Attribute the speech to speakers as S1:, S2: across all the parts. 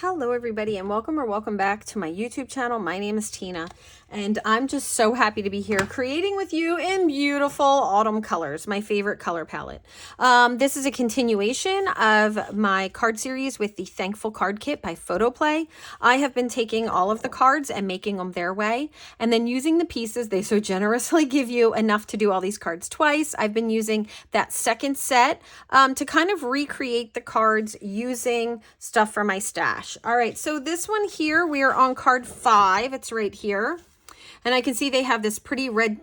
S1: Hello everybody and welcome back to my YouTube channel. My name is Tina and I'm just so happy to be here creating with you in beautiful autumn colors, my favorite color palette. This is a continuation of my card series with the Thankful Card Kit by PhotoPlay. I have been taking all of the cards and making them their way and then using the pieces they so generously give you enough to do all these cards twice. I've been using that second set to kind of recreate the cards using stuff from my stash. All right, so this one here, we are on card 5. It's right here. And I can see they have this pretty red,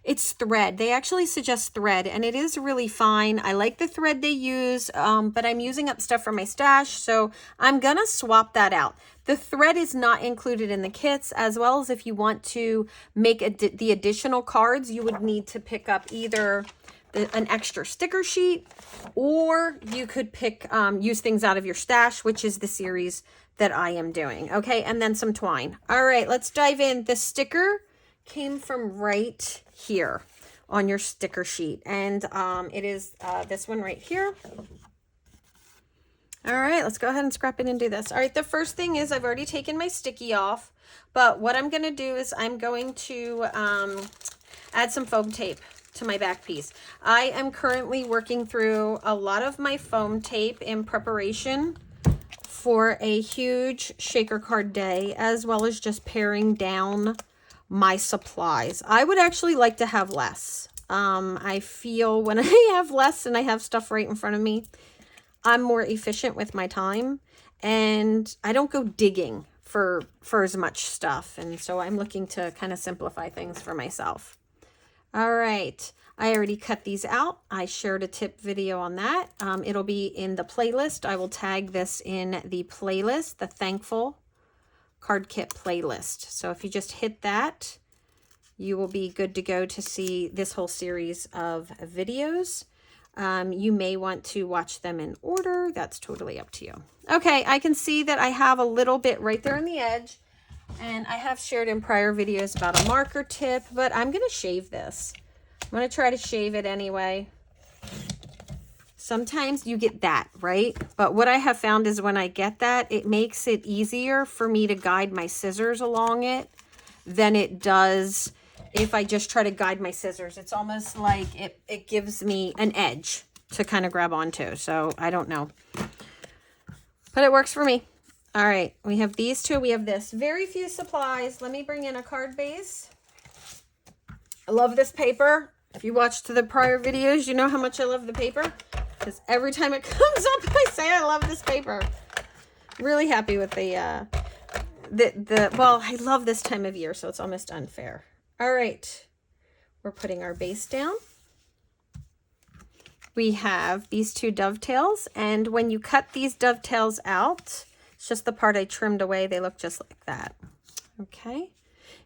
S1: it's thread. They actually suggest thread, and it is really fine. I like the thread they use, but I'm using up stuff from my stash, so I'm gonna swap that out. The thread is not included in the kits, as well as if you want to make the additional cards, you would need to pick up either an extra sticker sheet, or you could pick use things out of your stash, which is the series that I am doing. Okay, and then some twine. All right, let's dive in. The sticker came from right here on your sticker sheet, and it is this one right here. All right, let's go ahead and scrap it and do this. All right, the first thing is I've already taken my sticky off, but what I'm going to do is I'm going to add some foam tape to my back piece. I am currently working through a lot of my foam tape in preparation for a huge shaker card day, as well as just paring down my supplies. I would actually like to have less. I feel when I have less and I have stuff right in front of me, I'm more efficient with my time and I don't go digging for as much stuff. And so I'm looking to kind of simplify things for myself. All right, I already cut these out. I shared a tip video on that. It'll be in the playlist. I will tag this in the playlist, the Thankful Card Kit playlist. So if you just hit that, you will be good to go to see this whole series of videos. You may want to watch them in order. That's totally up to you. Okay, I can see that I have a little bit right there on the edge. And I have shared in prior videos about a marker tip, but I'm going to shave this. I'm going to try to shave it anyway. Sometimes you get that, right? But what I have found is when I get that, it makes it easier for me to guide my scissors along it than it does if I just try to guide my scissors. It's almost like it gives me an edge to kind of grab onto. So I don't know. But it works for me. All right, we have these two. We have this. Very few supplies. Let me bring in a card base. I love this paper. If you watched the prior videos, you know how much I love the paper. Because every time it comes up, I say I love this paper. Really happy with well, I love this time of year, so it's almost unfair. All right, we're putting our base down. We have these two dovetails, and when you cut these dovetails out, it's just the part I trimmed away. They look just like that. Okay.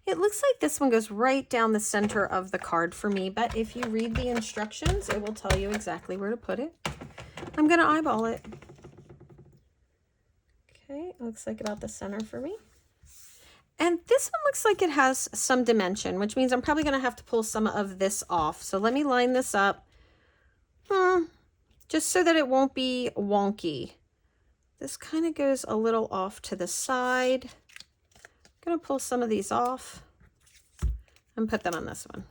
S1: It looks like this one goes right down the center of the card for me, but if you read the instructions, it will tell you exactly where to put it. I'm going to eyeball it. Okay. It looks like about the center for me. And this one looks like it has some dimension, which means I'm probably going to have to pull some of this off. So let me line this up. Just so that it won't be wonky. This kind of goes a little off to the side. I'm going to pull some of these off and put them on this one.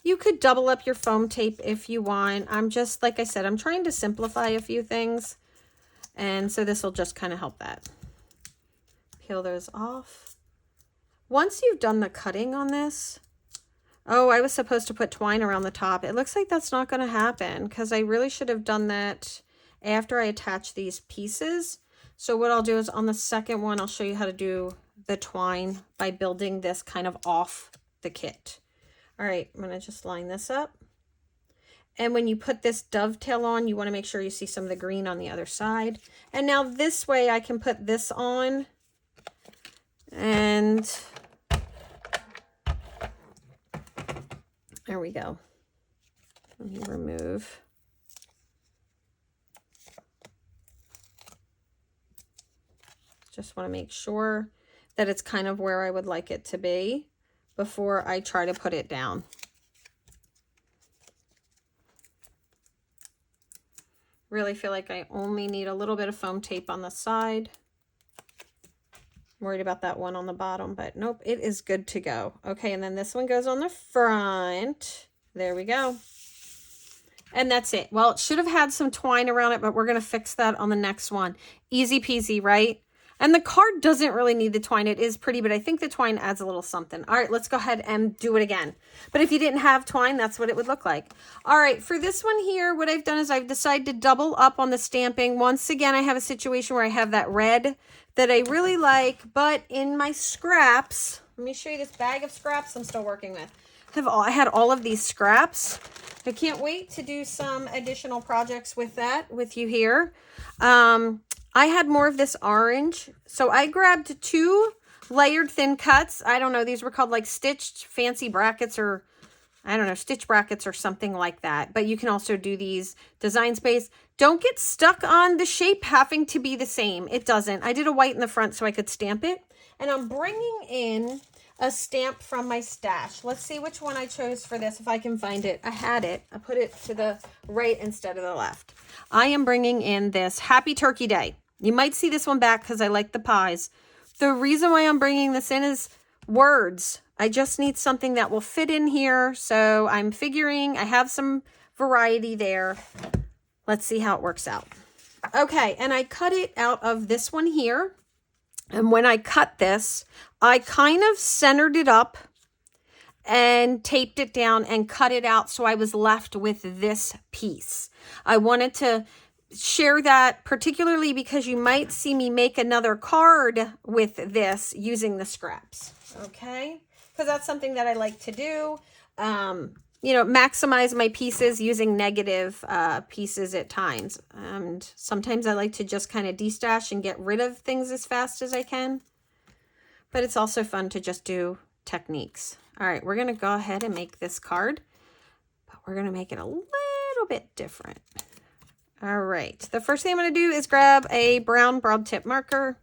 S1: You could double up your foam tape if you want. I'm just, like I said, I'm trying to simplify a few things. And so this will just kind of help that. Peel those off. Once you've done the cutting on this, oh, I was supposed to put twine around the top. It looks like that's not going to happen because I really should have done that after I attach these pieces. So what I'll do is on the second one, I'll show you how to do the twine by building this kind of off the kit. All right, I'm going to just line this up. And when you put this dovetail on, you want to make sure you see some of the green on the other side. And now this way I can put this on and there we go. Let me remove. Just want to make sure that it's kind of where I would like it to be before I try to put it down. really feel like I only need a little bit of foam tape on the side. I'm worried about that one on the bottom, but nope, it is good to go. Okay, and then this one goes on the front. There we go. And that's it. Well, it should have had some twine around it, but we're going to fix that on the next one. Easy peasy, right? And the card doesn't really need the twine. It is pretty, but I think the twine adds a little something. All right, let's go ahead and do it again. But if you didn't have twine, that's what it would look like. All right, for this one here, what I've done is I've decided to double up on the stamping. Once again, I have a situation where I have that red that I really like, but in my scraps, let me show you this bag of scraps I'm still working with. I had all of these scraps. I can't wait to do some additional projects with that with you here. I had more of this orange. So I grabbed 2 layered thin cuts. I don't know. These were called like stitched fancy brackets, or I don't know, stitch brackets or something like that. But you can also do these design space. Don't get stuck on the shape having to be the same. It doesn't. I did a white in the front so I could stamp it. And I'm bringing in a stamp from my stash. Let's see which one I chose for this, if I can find it. I had it. I put it to the right instead of the left. I am bringing in this Happy Turkey Day. You might see this one back because I like the pies. The reason why I'm bringing this in is words. I just need something that will fit in here. So I'm figuring I have some variety there. Let's see how it works out. Okay, and I cut it out of this one here. And when I cut this, I kind of centered it up and taped it down and cut it out so I was left with this piece. I wanted to share that particularly because you might see me make another card with this using the scraps, okay? Because that's something that I like to do. You know, maximize my pieces using negative pieces at times. And sometimes I like to just kind of destash and get rid of things as fast as I can. But it's also fun to just do techniques. All right, we're going to go ahead and make this card. But we're going to make it a little bit different. All right, the first thing I'm going to do is grab a brown broad tip marker.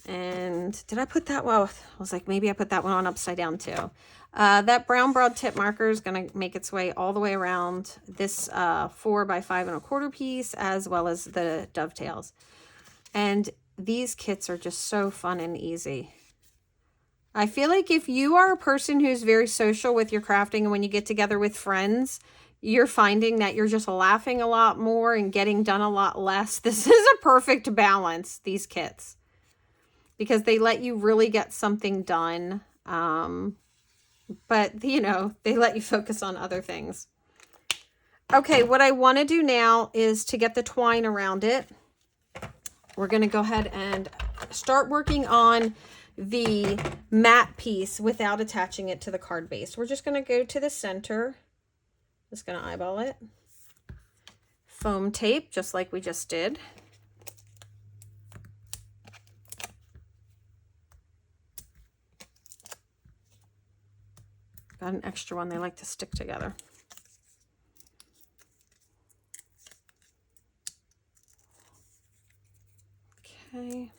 S1: And did I put that? Well, I was like, maybe I put that one on upside down too. That brown broad tip marker is going to make its way all the way around this 4 by 5 1/4 piece, as well as the dovetails. And these kits are just so fun and easy. I feel like if you are a person who's very social with your crafting, and when you get together with friends, you're finding that you're just laughing a lot more and getting done a lot less. This is a perfect balance, these kits, because they let you really get something done. But, you know, they let you focus on other things. Okay, what I want to do now is to get the twine around it. We're going to go ahead and start working on the matte piece without attaching it to the card base. We're just going to go to the center. Just going to eyeball it. Foam tape, just like we just did. Got an extra one. They like to stick together. Okay.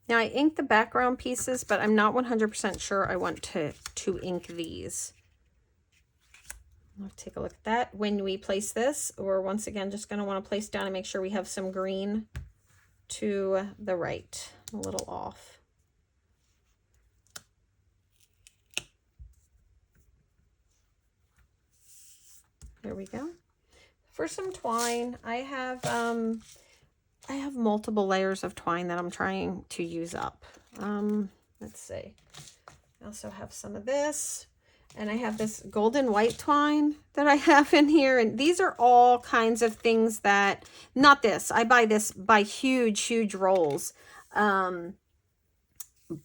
S1: Now I inked the background pieces, but I'm not 100% sure I want to ink these. I'll take a look at that. When we place this, we're once again just going to want to place down and make sure we have some green to the right, a little off. There we go. For some twine, I have multiple layers of twine that I'm trying to use up. Let's see. I also have some of this, and I have this golden white twine that I have in here. And these are all kinds of things that, not this, I buy this by huge rolls.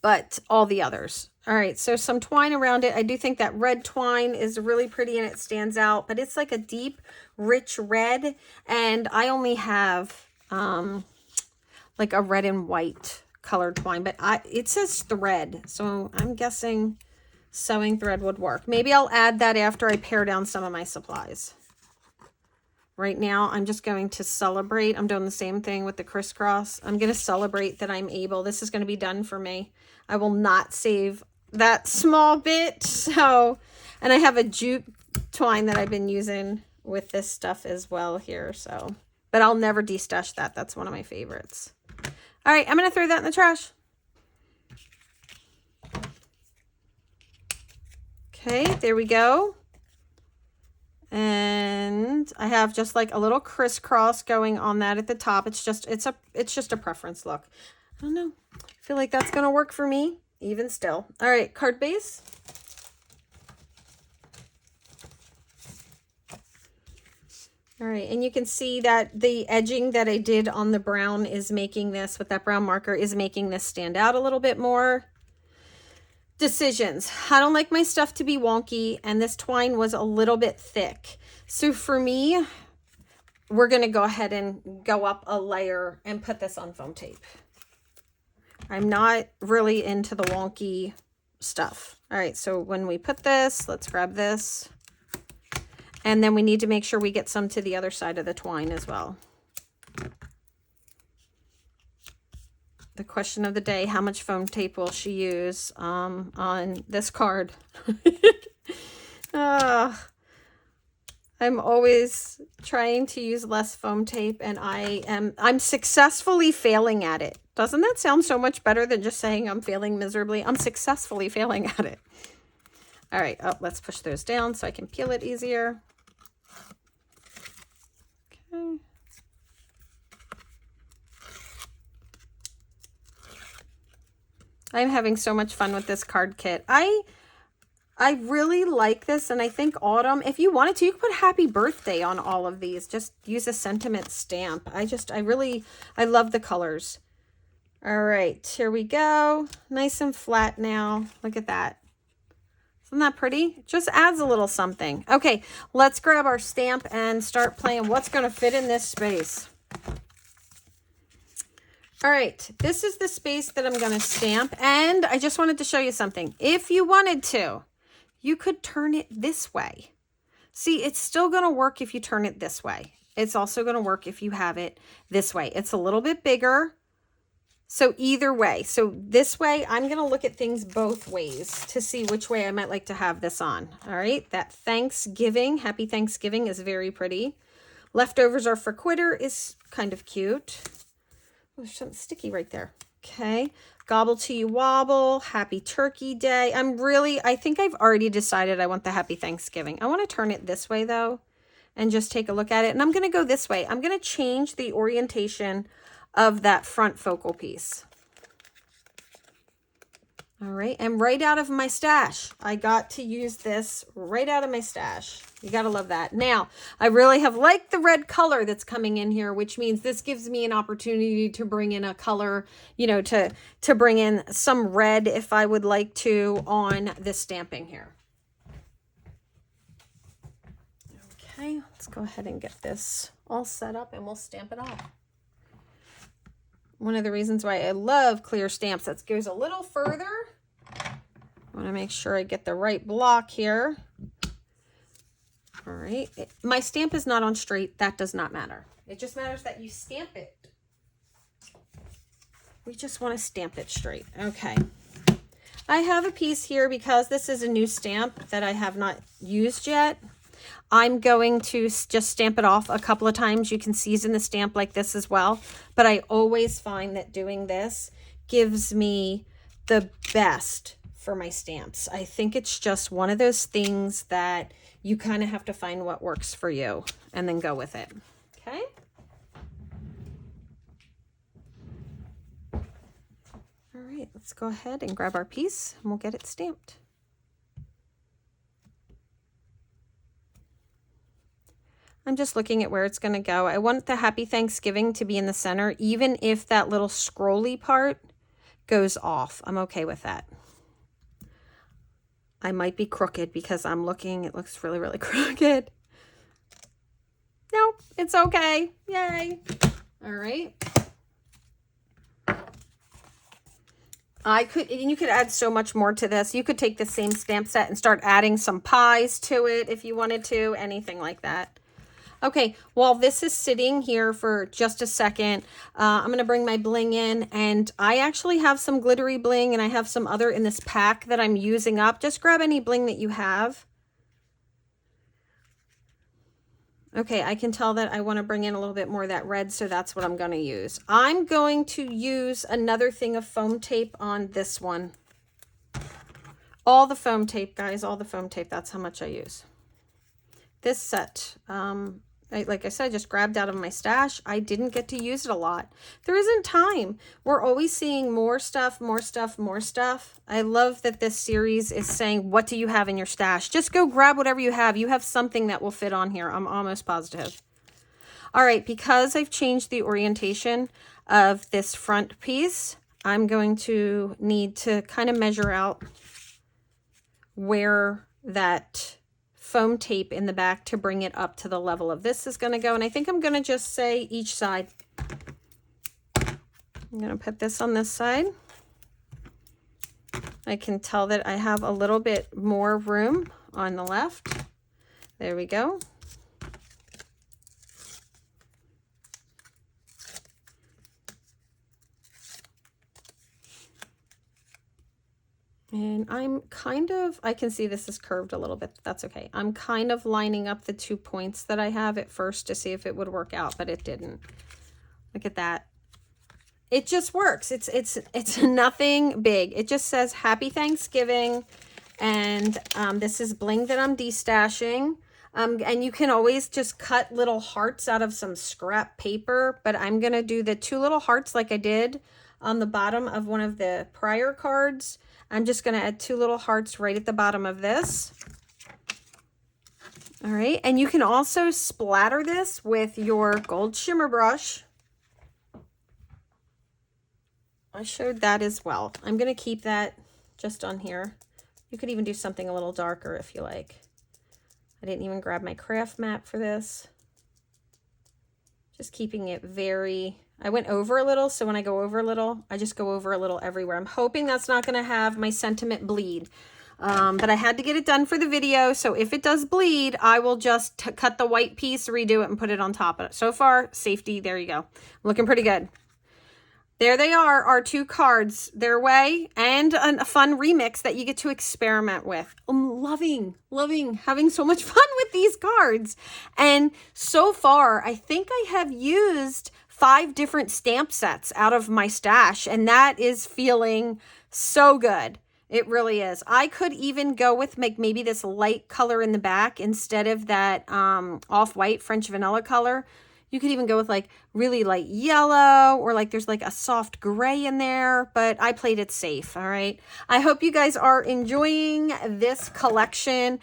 S1: But all the others. All right, so some twine around it. I do think that red twine is really pretty and it stands out, but it's like a deep, rich red. And I only have like a red and white colored twine, but it says thread. So I'm guessing sewing thread would work. Maybe I'll add that after I pare down some of my supplies. Right now, I'm just going to celebrate. I'm doing the same thing with the crisscross. I'm going to celebrate that I'm able. This is going to be done for me. I will not save that small bit. So, and I have a jute twine that I've been using with this stuff as well here. So, but I'll never destash that. That's one of my favorites. All right, I'm going to throw that in the trash. Okay, there we go. And I have just like a little crisscross going on that at the top. It's just a preference look. I don't know. I feel like that's going to work for me even still. All right, card base. All right, and you can see that the edging that I did on the brown is making this, with that brown marker, is making this stand out a little bit more. Decisions. I don't like my stuff to be wonky, and this twine was a little bit thick. So for me, we're going to go ahead and go up a layer and put this on foam tape. I'm not really into the wonky stuff. All right, so when we put this, let's grab this. And then we need to make sure we get some to the other side of the twine as well. The question of the day, how much foam tape will she use on this card? I'm always trying to use less foam tape, and I'm successfully failing at it. Doesn't that sound so much better than just saying I'm failing miserably? I'm successfully failing at it. All right, let's push those down so I can peel it easier. Okay. I'm having so much fun with this card kit. I really like this, and I think Autumn, if you wanted to, you could put happy birthday on all of these. Just use a sentiment stamp. I love the colors. All right, here we go. Nice and flat now. Look at that. Isn't that pretty? Just adds a little something. Okay, let's grab our stamp and start playing what's going to fit in this space. All right, this is the space that I'm going to stamp, and I just wanted to show you something. If you wanted to, you could turn it this way. See, it's still going to work if you turn it this way. It's also going to work if you have it this way. It's a little bit bigger. So either way, so this way, I'm going to look at things both ways to see which way I might like to have this on. All right, that Thanksgiving, happy Thanksgiving is very pretty. Leftovers are for quitter is kind of cute. Oh, there's something sticky right there. Okay, gobble till you wobble, happy turkey day. I think I've already decided I want the happy Thanksgiving. I want to turn it this way though and just take a look at it. And I'm going to go this way. I'm going to change the orientation of that front focal piece. All right, and right out of my stash, I got to use this right out of my stash. You gotta love that. Now, I really have liked the red color that's coming in here, which means this gives me an opportunity to bring in a color, you know, to bring in some red if I would like to on this stamping here. Okay, let's go ahead and get this all set up and we'll stamp it off. One of the reasons why I love clear stamps, that goes a little further. I want to make sure I get the right block here. All right. My stamp is not on straight. That does not matter. It just matters that you stamp it. We just want to stamp it straight. Okay. I have a piece here because this is a new stamp that I have not used yet. I'm going to just stamp it off a couple of times. You can season the stamp like this as well. But I always find that doing this gives me the best for my stamps. I think it's just one of those things that you kind of have to find what works for you and then go with it. Okay. All right, let's go ahead and grab our piece and we'll get it stamped. I'm just looking at where it's going to go. I want the Happy Thanksgiving to be in the center, even if that little scrolly part goes off. I'm okay with that. I might be crooked because I'm looking. It looks really, really crooked. Nope, it's okay. Yay. All right. You could add so much more to this. You could take the same stamp set and start adding some pies to it if you wanted to, anything like that. Okay, while this is sitting here for just a second, I'm going to bring my bling in, and I actually have some glittery bling, and I have some other in this pack that I'm using up. Just grab any bling that you have. Okay, I can tell that I want to bring in a little bit more of that red, so that's what I'm going to use. I'm going to use another thing of foam tape on this one. All the foam tape, guys, all the foam tape. That's how much I use. This set, like I said, I just grabbed out of my stash. I didn't get to use it a lot. There isn't time. We're always seeing more stuff, more stuff, more stuff. I love that this series is saying, what do you have in your stash? Just go grab whatever you have. You have something that will fit on here. I'm almost positive. All right, because I've changed the orientation of this front piece, I'm going to need to kind of measure out where that foam tape in the back to bring it up to the level of this is going to go. And I think I'm going to just say each side. I'm going to put this on this side. I can tell that I have a little bit more room on the left. There we go. And I'm kind of, I can see this is curved a little bit. That's okay. I'm kind of lining up the 2 points that I have at first to see if it would work out, but it didn't. Look at that. It just works. It's nothing big. It just says Happy Thanksgiving. And this is bling that I'm destashing. And you can always just cut little hearts out of some scrap paper, but I'm going to do the 2 little hearts like I did on the bottom of one of the prior cards. I'm just going to add 2 little hearts right at the bottom of this. All right, and you can also splatter this with your gold shimmer brush. I showed that as well. I'm going to keep that just on here. You could even do something a little darker if you like. I didn't even grab my craft mat for this. Just keeping it very... I went over a little, so when I go over a little, I just go over a little everywhere. I'm hoping that's not going to have my sentiment bleed. But I had to get it done for the video, so if it does bleed, I will just cut the white piece, redo it, and put it on top of it. So far, safety, there you go. Looking pretty good. There they are, our 2 cards, their way, and a fun remix that you get to experiment with. I'm loving having so much fun with these cards. And so far, I think I have used 5 different stamp sets out of my stash, and that is feeling so good. It really is. I could even go with maybe this light color in the back instead of that off-white French vanilla color. You could even go with like really light yellow, or like there's like a soft gray in there, but I played it safe. All right. I hope you guys are enjoying this collection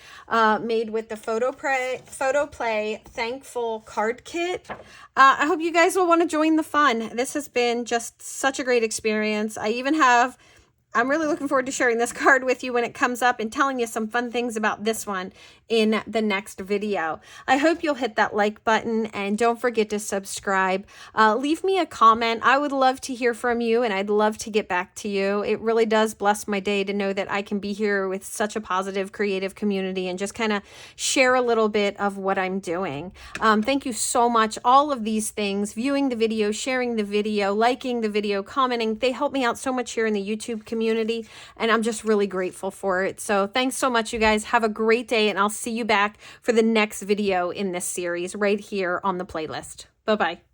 S1: made with the PhotoPlay Thankful Card Kit. I hope you guys will want to join the fun. This has been just such a great experience. I'm really looking forward to sharing this card with you when it comes up and telling you some fun things about this one in the next video. I hope you'll hit that like button and don't forget to subscribe. Leave me a comment. I would love to hear from you and I'd love to get back to you. It really does bless my day to know that I can be here with such a positive, creative community and just kind of share a little bit of what I'm doing. Thank you so much. All of these things, viewing the video, sharing the video, liking the video, commenting, they help me out so much here in the YouTube community. And I'm just really grateful for it. So thanks so much, you guys. Have a great day, and I'll see you back for the next video in this series right here on the playlist. Bye-bye.